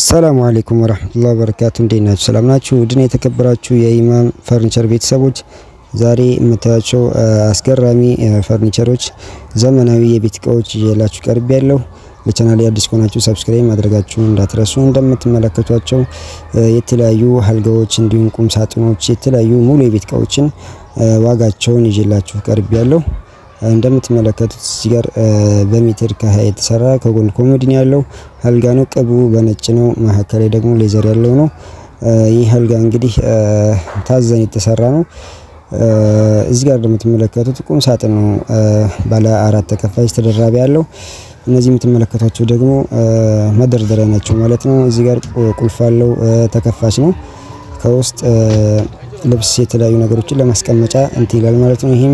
ሰላም አለይኩም ወራህመቱላሂ ወበረካቱ። እንዴት ናችሁ? ሰላም ናችሁ? ውድና የተከበራችሁ የኢማም ፈርኒቸር ቤተሰቦች ዛሬ የምታዩቸው አስገራሚ ፈርኒቸሮች፣ ዘመናዊ የቤት እቃዎች ይዤላችሁ ቀርቤያለሁ። ለቻናሌ አዲስ ከሆናችሁ ሰብስክራይብ ማድረጋችሁን እንዳትረሱ። እንደምትመለከቷቸው የተለያዩ አልጋዎች እንዲሁም ቁም ሳጥኖች፣ የተለያዩ ሙሉ የቤት እቃዎችን ዋጋቸውን ይዤላችሁ ቀርቤያለሁ። እንደምትመለከቱት እዚህ ጋር በሜትር ከ20 የተሰራ ከጎን ኮሞዲን ያለው አልጋ ነው። ቅቡ በነጭ ነው። መሀከል ላይ ደግሞ ሌዘር ያለው ነው። ይህ አልጋ እንግዲህ ታዘን የተሰራ ነው። እዚህ ጋር እንደምትመለከቱት ቁም ሳጥን ነው። ባለ 4 ተከፋች ተደራቢ ያለው። እነዚህ የምትመለከቷቸው ደግሞ መደርደሪያ ናቸው ማለት ነው። እዚህ ጋር ቁልፍ አለው። ተከፋች ነው። ከውስጥ ልብስ የተለያዩ ነገሮችን ለማስቀመጫ እንት ይላል ማለት ነው። ይሄም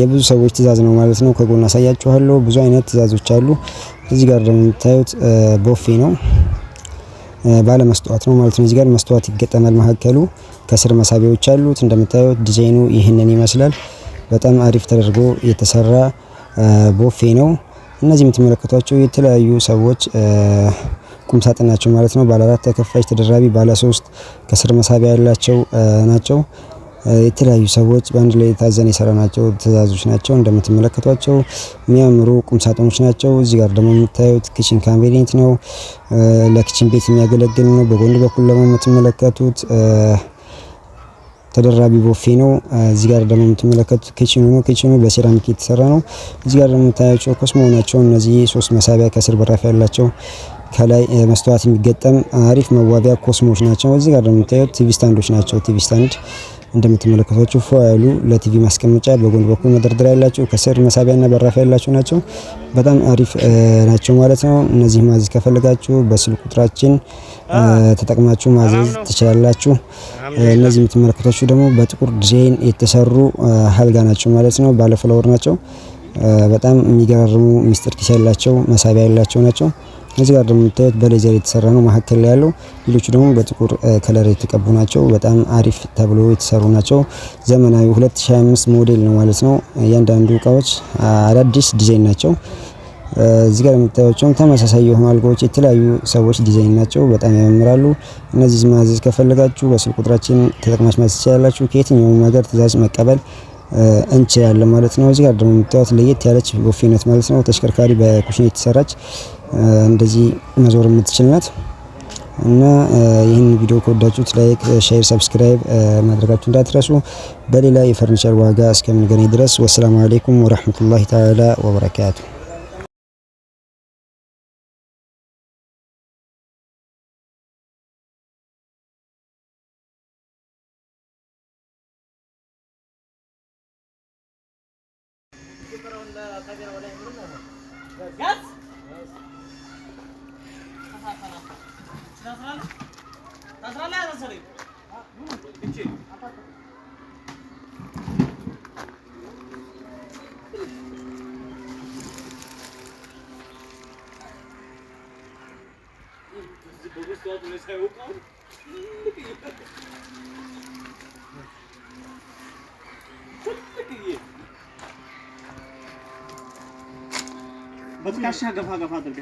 የብዙ ሰዎች ትእዛዝ ነው ማለት ነው። ከጎን አሳያችኋለሁ። ብዙ አይነት ትእዛዞች አሉ። እዚህ ጋር ደግሞ የምታዩት ቦፌ ነው። ባለ መስታወት ነው ማለት ነው። እዚህ ጋር መስታወት ይገጠማል መሀከሉ። ከስር መሳቢያዎች አሉት። እንደምታዩት ዲዛይኑ ይህንን ይመስላል። በጣም አሪፍ ተደርጎ የተሰራ ቦፌ ነው። እነዚህ የምትመለከቷቸው የተለያዩ ሰዎች ቁም ሳጥን ናቸው ማለት ነው። ባለ 4 ተከፋች ተደራቢ፣ ባለ 3 ከስር መሳቢያ ያላቸው ናቸው። የተለያዩ ሰዎች በአንድ ላይ ታዘን የሰራናቸው ትእዛዞች ናቸው። እንደምትመለከቷቸው የሚያምሩ ቁም ሳጥኖች ናቸው። እዚህ ጋር ደግሞ የምታዩት ኪችን ካቢኔት ነው። ለኪችን ቤት የሚያገለግል ነው። በጎን በኩል ደግሞ የምትመለከቱት ተደራቢ ቦፌ ነው። እዚህ ጋር ደግሞ የምትመለከቱት ኪችኑ ነው። ኪችኑ በሴራሚክ የተሰራ ነው። እዚህ ጋር ደግሞ የምታያቸው ኮስሞ ናቸው። እነዚህ 3 መሳቢያ ከስር በራፍ ያላቸው ከላይ መስተዋት የሚገጠም አሪፍ መዋቢያ ኮስሞች ናቸው። እዚህ ጋር ደግሞ የምታዩት ቲቪ ስታንዶች ናቸው። ቲቪ ስታንድ እንደምትመለከቷቸው ፎ ያሉ ለቲቪ ማስቀመጫ በጎን በኩል መደርደሪያ ያላቸው ከስር መሳቢያና በራፍ ያላቸው ናቸው። በጣም አሪፍ ናቸው ማለት ነው። እነዚህ ማዘዝ ከፈለጋችሁ በስልክ ቁጥራችን ተጠቅማችሁ ማዘዝ ትችላላችሁ። እነዚህ የምትመለከቷቸው ደግሞ በጥቁር ዲዛይን የተሰሩ አልጋ ናቸው ማለት ነው። ባለ ፍላወር ናቸው። በጣም የሚገራርሙ ሚስጥር ኪስ ያላቸው መሳቢያ ያላቸው ናቸው። እዚህ ጋር ደግሞ የምታዩት በሌዘር የተሰራ ነው መሀከል ላይ ያለው። ሌሎቹ ደግሞ በጥቁር ከለር የተቀቡ ናቸው። በጣም አሪፍ ተብሎ የተሰሩ ናቸው። ዘመናዊ 2025 ሞዴል ነው ማለት ነው። እያንዳንዱ እቃዎች አዳዲስ ዲዛይን ናቸው። እዚህ ጋር የምታዩቸው ተመሳሳይ የሆኑ አልጋዎች የተለያዩ ሰዎች ዲዛይን ናቸው። በጣም ያማምራሉ። እነዚህ ማዘዝ ከፈለጋችሁ በስልክ ቁጥራችን ተጠቅማችሁ ማዘዝ ትችላላችሁ። ከየትኛውም ሀገር ትእዛዝ መቀበል እንችላለን ማለት ነው። እዚህ ጋር ደግሞ የምታዩት ለየት ያለች ቦፌ ናት ማለት ነው። ተሽከርካሪ በኩሽን የተሰራች እንደዚህ መዞር የምትችል ናት እና ይህን ቪዲዮ ከወዳችሁት ላይክ፣ ሼር፣ ሰብስክራይብ ማድረጋችሁ እንዳትረሱ። በሌላ የፈርኒቸር ዋጋ እስከምንገናኝ ድረስ ወሰላሙ አለይኩም ወራህመቱላሂ ተዓላ ወበረካቱ። በትከሻ ገፋ ገፋ አድርገህ